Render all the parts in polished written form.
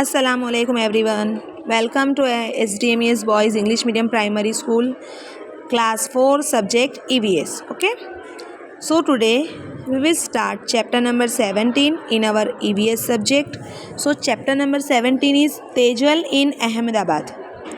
Assalamualaikum everyone. Welcome to SDMES Boys English Medium Primary School Class 4 subject EVS. Okay. So today we will start chapter number 17 in our EVS subject. So chapter number 17 is Tejal in Ahmedabad.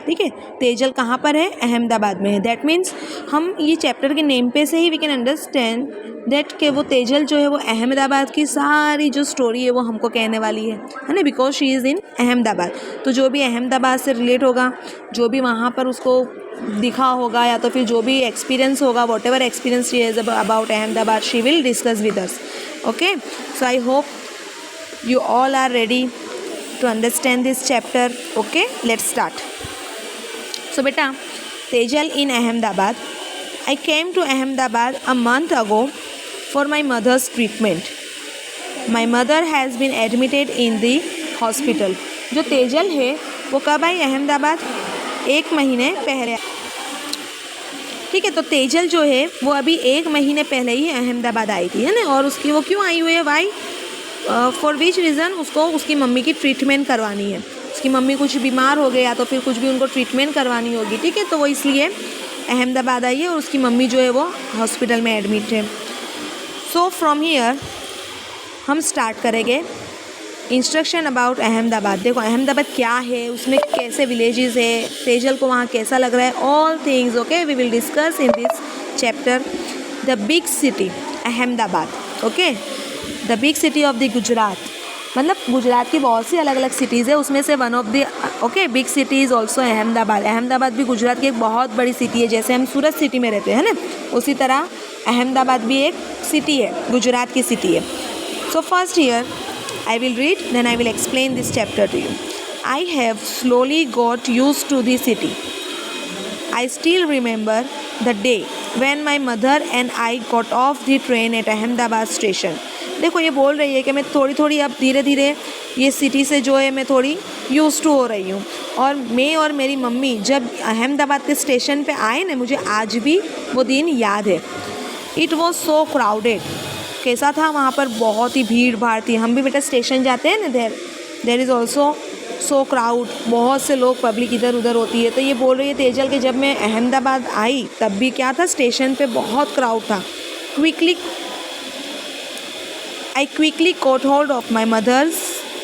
ठीक है, तेजल कहाँ पर है? अहमदाबाद में है. That means हम ये chapter के नेम पे से ही वी कैन अंडरस्टैंड दैट कि वो तेजल जो है वो अहमदाबाद की सारी जो स्टोरी है वो हमको कहने वाली है ना, because she is in Ahmedabad. तो जो भी अहमदाबाद से रिलेट होगा, जो भी वहाँ पर उसको दिखा होगा या तो फिर जो भी एक्सपीरियंस होगा, what ever experience she is about Ahmedabad, she will discuss with us. Okay, so I hope you all are ready to understand this chapter. Okay, let's start. So beta, Tejal in Ahmedabad. I came to Ahmedabad a month ago for my mother's treatment. My mother has been admitted in the hospital. जो तेजल है वो कब आई अहमदाबाद? 1 महीने पहले. ठीक है, तो तेजल जो है वो अभी 1 महीने पहले ही अहमदाबाद आई थी, है ना. और उसकी वो क्यों आई हुई है? वाई? For which reason? उसको उसकी मम्मी की ट्रीटमेंट करवानी है. उसकी मम्मी कुछ बीमार हो गए या तो फिर कुछ भी उनको ट्रीटमेंट करवानी होगी. ठीक है, तो वो इसलिए अहमदाबाद आई है और उसकी मम्मी जो है वो हॉस्पिटल में एडमिट है. सो फ्रॉम हियर हम स्टार्ट करेंगे इंस्ट्रक्शन अबाउट अहमदाबाद. देखो अहमदाबाद क्या है, उसमें कैसे विलेजेस है, तेजल को वहाँ कैसा लग रहा है, all things. Okay, we will discuss in this chapter. The big city Ahmedabad. Okay, the big city of the Gujarat. मतलब गुजरात की बहुत सी अलग अलग सिटीज़ है, उसमें से one of the okay big city is also Ahmedabad. Ahmedabad भी गुजरात की एक बहुत बड़ी सिटी है. जैसे हम सूरत सिटी में रहते हैं ना, उसी तरह अहमदाबाद भी एक सिटी है, गुजरात की सिटी है. So first year I will read, then I will explain this chapter to you. I have slowly got use to the city. I still remember the day when my mother and I got off the train at Ahmedabad station. देखो ये बोल रही है कि मैं थोड़ी थोड़ी अब धीरे धीरे ये सिटी से जो है मैं थोड़ी यूज टू हो रही हूँ. और मैं और मेरी मम्मी जब अहमदाबाद के स्टेशन पे आए ना, मुझे आज भी वो दिन याद है. It was so crowded. कैसा था वहाँ पर? बहुत ही भीड़ भाड़ थी. हम भी बेटा स्टेशन जाते हैं ना, there is also so crowd. बहुत से लोग, पब्लिक इधर उधर होती है. तो ये बोल रही है तेजल कि जब मैं अहमदाबाद आई तब भी क्या था, स्टेशन पे बहुत क्राउड था. I quickly caught hold of my mother's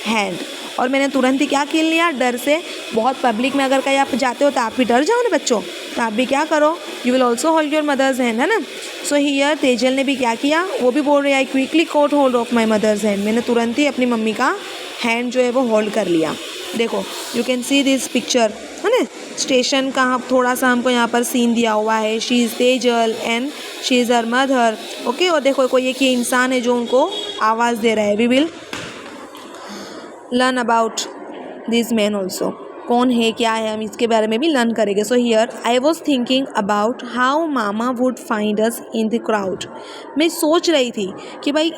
hand. और मैंने तुरंत ही क्या किया लिया, डर से. बहुत पब्लिक में अगर कहीं आप जाते हो तो आप भी डर जाओ ना बच्चों, तो आप भी क्या करो, you will also hold your mother's hand, है ना. सो हियर तेजल ने भी क्या किया, वो भी बोल रही है I quickly caught hold of my mother's hand. मैंने तुरंत ही अपनी मम्मी का हैंड जो है वो होल्ड कर लिया. देखो you can see this picture, है ना. स्टेशन का थोड़ा सा हमको यहाँ पर सीन दिया हुआ है. She is Tejal and she is her mother. Okay, और देखो कोई एक ये इंसान है जो उनको आवाज़ दे रहा है. We will learn about this man also. कौन है, क्या है, हम इसके बारे में भी लर्न करेंगे. So here I was thinking about how mama would find us in the crowd. मैं सोच रही थी कि भाई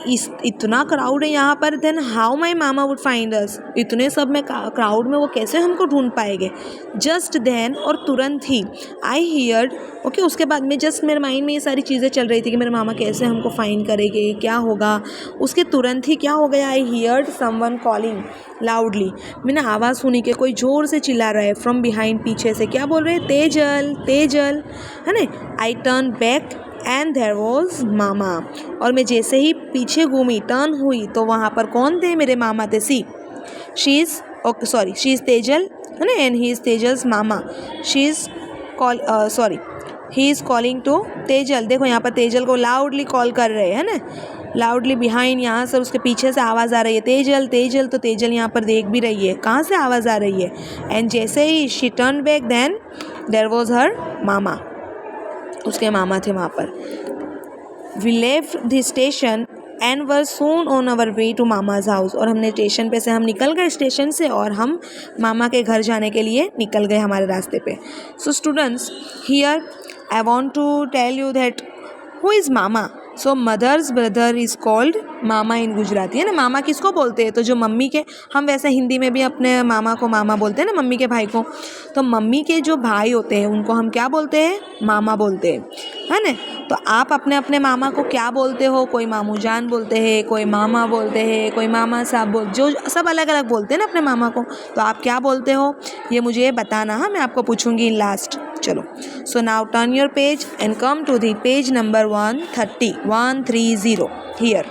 इतना क्राउड है यहाँ पर, then how my mama would find us. इतने सब में क्राउड में वो कैसे हमको ढूंढ पाएंगे. जस्ट देन, और तुरंत ही, आई हियर्ड. ओके, उसके बाद में जस्ट मेरे माइंड में ये सारी चीज़ें चल रही थी कि मेरे मामा कैसे हमको फाइंड करेंगे, क्या होगा. उसके तुरंत ही क्या हो गया, आई हियर्ड समवन कॉलिंग लाउडली. मैंने आवाज़ सुनी कि कोई ज़ोर से चिल्ला रहा है फ्रॉम बिहाइंड, पीछे से. क्या बोल रहे हैं? तेजल तेजल, है ना. I turn back and there was mama. और मैं जैसे ही पीछे घूमी, टर्न हुई, तो वहाँ पर कौन थे? मेरे मामा थे. She is okay, sorry, she is Tejal, है ना, and he is Tejal's mama. She is he is calling to Tejal. देखो यहाँ पर तेजल को लाउडली कॉल कर रहे हैं, है ना, लाउडली बिहाइंड. यहाँ से उसके पीछे से आवाज़ आ रही है तेजल तेजल. तो तेजल यहाँ पर देख भी रही है कहाँ से आवाज़ आ रही है. एंड जैसे ही she turn back, then there was her mama. उसके मामा थे वहाँ पर. We left the station and were soon on our way to mama's house. और हमने स्टेशन पे से हम निकल गए स्टेशन से और हम मामा के घर जाने के लिए निकल गए हमारे रास्ते पे. So students, here I want to tell you that who is mama. So mother's brother is called mama in Gujarati, है ना। मामा किसको बोलते हैं, तो जो मम्मी के, हम वैसे हिंदी में भी अपने मामा को मामा बोलते हैं ना, मम्मी के भाई को। तो मम्मी के जो भाई होते हैं उनको हम क्या बोलते हैं, मामा बोलते हैं, है ना। तो आप अपने अपने मामा को क्या बोलते हो, कोई मामू जान बोलते हैं, कोई मामा बोलते हैं, कोई मामा साहब जो सब अलग अलग बोलते हैं ना अपने मामा को। तो आप क्या बोलते हो ये मुझे बताना, हाँ, मैं आपको पूछूंगी इन लास्ट। चलो, so now turn your page and come to the page number 130 here.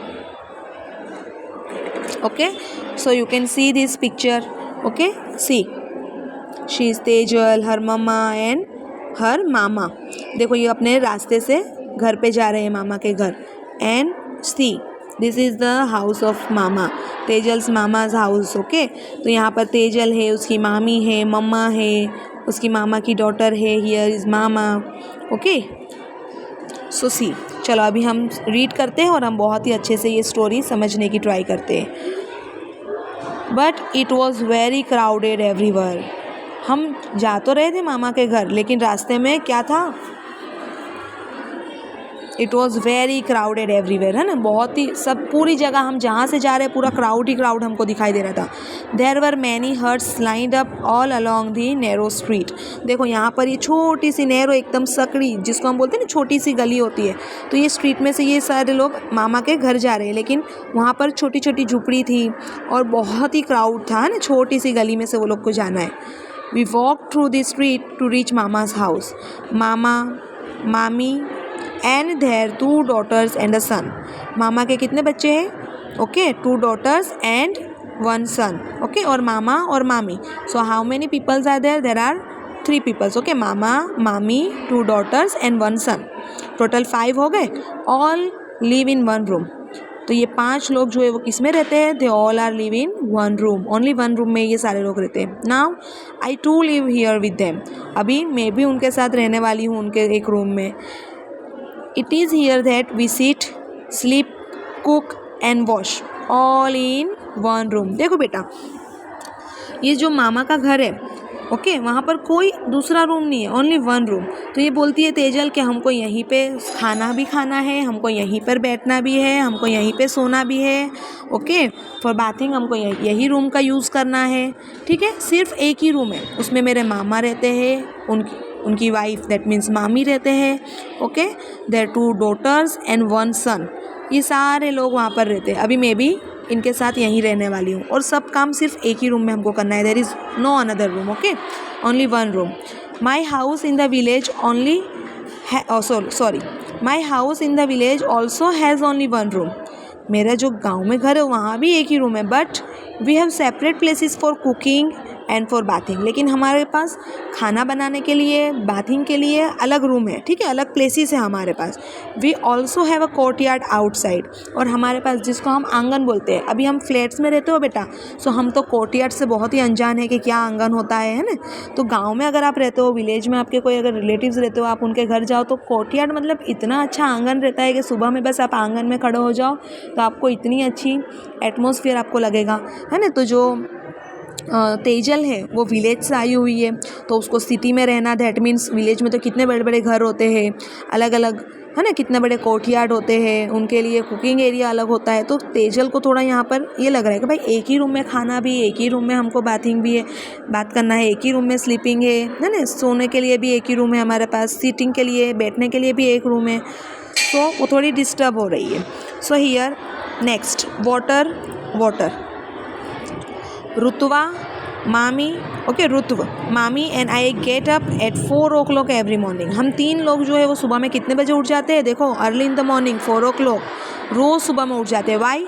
Okay, so you can see this picture. Okay, see, she is Tejal, her mamma and her mama. देखो ये अपने रास्ते से घर पे जा रहे हैं, मामा के घर। And see, this is the house of mama, Tejal's mama's house. Okay, तो यहाँ पर तेजल है, उसकी मामी है, मम्मा है, उसकी मामा की डॉटर है, हियर इज़ मामा। ओके, सो सी, चलो अभी हम रीड करते हैं और हम बहुत ही अच्छे से ये स्टोरी समझने की ट्राई करते हैं। But it was very crowded everywhere. हम जा तो रहे थे मामा के घर, लेकिन रास्ते में क्या था, it was very crowded everywhere, है ना। बहुत ही सब पूरी जगह हम जहाँ से जा रहे पूरा क्राउड ही क्राउड हमको दिखाई दे रहा था। There were many huts lined up all along the narrow street. देखो यहाँ पर ये छोटी सी नैरो, एकदम सकड़ी, जिसको हम बोलते हैं ना छोटी सी गली होती है, तो ये स्ट्रीट में से ये सारे लोग मामा के घर जा रहे हैं, लेकिन वहाँ पर छोटी छोटी झुपड़ी थी और बहुत ही क्राउड था, है ना। छोटी सी गली में से वो लोग को जाना है। We walk through the street to reach mama's house. Mama, mami and there 2 daughters and a son. मामा के कितने बच्चे हैं, okay, 2 daughters and 1 son। Okay, और मामा और मामी। So how many peoples are there, there are 3 peoples। Okay, mama, mami, 2 daughters and 1 son, total 5 हो गए। All live in 1 room। तो ये 5 लोग जो है वो किस में रहते हैं, they all are live in 1 room, only 1 room में ये सारे लोग रहते हैं। Now I too live here with them. अभी मैं भी उनके साथ रहने वाली हूँ, उनके एक रूम में। It is here that we sit, sleep, cook and wash all in 1 room। देखो बेटा, ये जो मामा का घर है, ओके, वहाँ पर कोई दूसरा रूम नहीं है, ओनली 1 room। तो ये बोलती है तेजल कि हमको यहीं पे खाना भी खाना है, हमको यहीं पर बैठना भी है, हमको यहीं पे सोना भी है। ओके, फॉर बाथिंग हमको यही रूम का यूज़ करना है। ठीक है, सिर्फ एक ही रूम है, उसमें मेरे मामा रहते हैं, उनकी वाइफ दैट मीन्स मामी रहते हैं। Okay, there 2 daughters and 1 son। ये सारे लोग वहाँ पर रहते हैं। अभी मैं भी इनके साथ यहीं रहने वाली हूँ और सब काम सिर्फ एक ही रूम में हमको करना है। There is no another room. Okay, only 1 room। My house in the village only my house in the village also has only 1 room। मेरा जो गाँव में घर है वहाँ भी एक ही रूम है, but we have separate places for cooking and for bathing. लेकिन हमारे पास खाना बनाने के लिए, बाथिंग के लिए अलग रूम है। ठीक है, अलग प्लेसेस है हमारे पास। We also have a courtyard outside. और हमारे पास, जिसको हम आंगन बोलते हैं, अभी हम फ्लैट्स में रहते हो बेटा, सो हम तो कोर्टयार्ड से बहुत ही अनजान है कि क्या आंगन होता है ना। तो गाँव में अगर आप रहते हो, विलेज में आपके कोई अगर रिलेटिव्स रहते हो, आप उनके घर जाओ तो कोर्टयार्ड मतलब इतना अच्छा आंगन रहता है कि सुबह में बस आप आंगन में खड़े हो जाओ तो आपको इतनी अच्छी एटमॉस्फेयर आपको लगेगा, है ना। तो जो तेजल है वो विलेज से आई हुई है, तो उसको सिटी में रहना, दैट मीन्स विलेज में तो कितने बड़े बड़े घर होते हैं, अलग अलग, है ना, कितने बड़े कोर्टयार्ड होते हैं, उनके लिए कुकिंग एरिया अलग होता है। तो तेजल को थोड़ा यहाँ पर ये लग रहा है कि भाई एक ही रूम में खाना भी, एक ही रूम में हमको बाथिंग भी है, बात करना है, एक ही रूम में स्लीपिंग है ना, सोने के लिए भी एक ही रूम है हमारे पास, सीटिंग के लिए, बैठने के लिए भी एक रूम है। सो वो थोड़ी डिस्टर्ब हो रही है। सो हियर नेक्स्ट, वाटर, रुतवा, मामी, ओके, रुतव, मामी and I get up at 4 o'clock every morning. हम 3 लोग जो है वो सुबह में कितने बजे उठ जाते हैं, देखो, early in the morning 4 o'clock रोज़ सुबह में उठ जाते हैं। Why,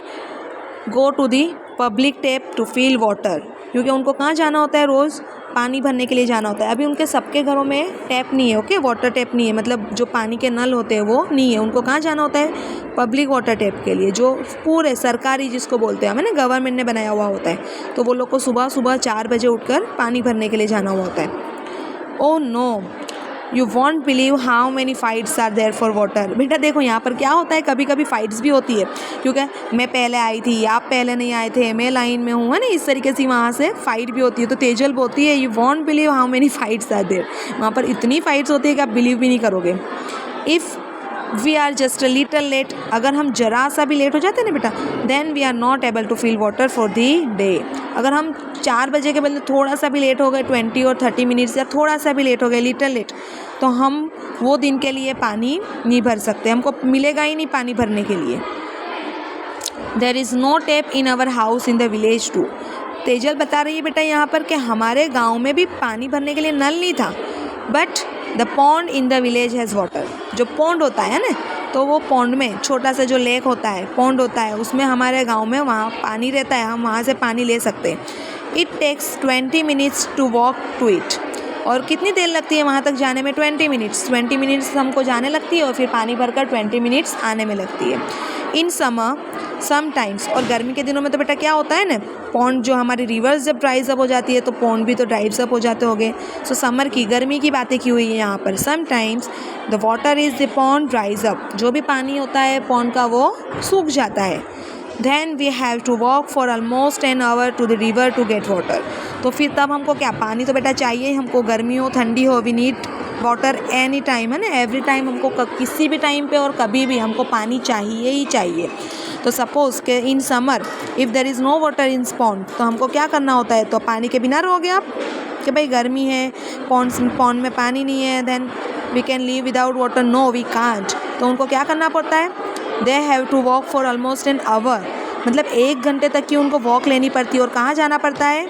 go to the public tap to fill water. क्योंकि उनको कहाँ जाना होता है, रोज़ पानी भरने के लिए जाना होता है। अभी उनके सबके घरों में टैप नहीं है, ओके, वाटर टैप नहीं है, मतलब जो पानी के नल होते हैं वो नहीं है। उनको कहाँ जाना होता है, पब्लिक वाटर टैप के लिए, जो पूरे सरकारी जिसको बोलते हैं हमें ना, गवर्नमेंट ने बनाया हुआ होता है। तो वो लोग को सुबह सुबह 4 बजे उठकर पानी भरने के लिए जाना हुआ होता है। Oh no, you won't believe how many fights are there for water. बेटा देखो यहाँ पर क्या होता है, कभी कभी फाइट्स भी होती है, क्योंकि मैं पहले आई थी, आप पहले नहीं आए थे, मैं लाइन में हूँ, है ना, इस तरीके से वहाँ से फाइट भी होती है। तो तेजल बोलती है, you won't believe how many fights are there. वहाँ पर इतनी फाइट्स होती है कि आप बिलीव भी नहीं करोगे। If we are just a little late, अगर हम जरा सा भी लेट हो जाते हैं ना बेटा, then we are not able to fill water for the day. अगर हम 4 बजे के बदले थोड़ा सा भी लेट हो गए 20 और 30 मिनट्स या थोड़ा सा भी लेट हो गए लिटल लेट, तो हम वो दिन के लिए पानी नहीं भर सकते, हमको मिलेगा ही नहीं पानी भरने के लिए। There is no tap in our house in the village too. Tejal बता रही है बेटा यहाँ पर कि हमारे गांव में भी पानी भरने के लिए नल नहीं था, but the pond in the village has water. जो पॉन्ड होता है ना, तो वो पॉन्ड में छोटा सा जो लेक होता है, पॉन्ड होता है, उसमें हमारे गांव में वहाँ पानी रहता है, हम वहाँ से पानी ले सकते हैं। It takes 20 minutes to walk to it. और कितनी देर लगती है वहाँ तक जाने में? 20 मिनट्स। 20 मिनट्स हमको जाने लगती है और फिर पानी भरकर 20 मिनट्स आने में लगती है। इन समर समटाइम्स, और गर्मी के दिनों में तो बेटा क्या होता है ना, पॉन्ड जो हमारी रिवर्स जब ड्राइज अप हो जाती है तो पॉन्ड भी तो ड्राइज अप हो जाते होंगे। सो समर की, गर्मी की बातें की हुई है यहाँ पर। Sometimes the water is the pond ड्राइज up, जो भी पानी होता है पॉन्ड का वो सूख जाता है। Then we have to walk for almost an hour to the river to get water. तो फिर तब हमको क्या, पानी तो बेटा चाहिए हमको, गर्मी हो ठंडी हो, we need water any time, है ना, एवरी टाइम हमको किसी भी टाइम पे और कभी भी हमको पानी चाहिए ही चाहिए। तो सपोज़ के in summer if there is no water in pond, तो हमको क्या करना होता है? तो पानी के बिना रहोगे आप कि भाई गर्मी है, पॉन्ड में पानी नहीं है, then we can leave without water? No we can't. तो उनको क्या करना पड़ता है? They have to walk for almost an hour, मतलब 1 घंटे तक की उनको वॉक लेनी पड़ती है। और कहाँ जाना पड़ता है?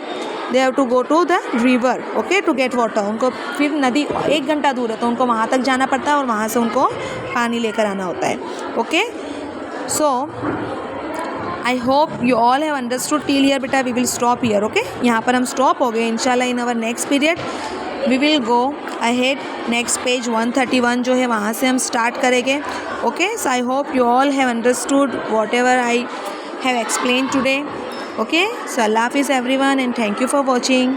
They have to go to the river, okay, to get water. उनको फिर नदी 1 घंटा दूर है तो उनको वहाँ तक जाना पड़ता है और वहाँ से उनको पानी लेकर आना होता है। Okay, so I hope you all have understood till here. बेटा we will stop here, okay, यहाँ पर हम स्टॉप हो गए। इंशाल्लाह in our next period we will go ahead, next page 131 जो है वहाँ से हम स्टार्ट करेंगे। Okay, so I hope you all have understood whatever I have explained today. Okay, so Allah Hafiz everyone and thank you for watching.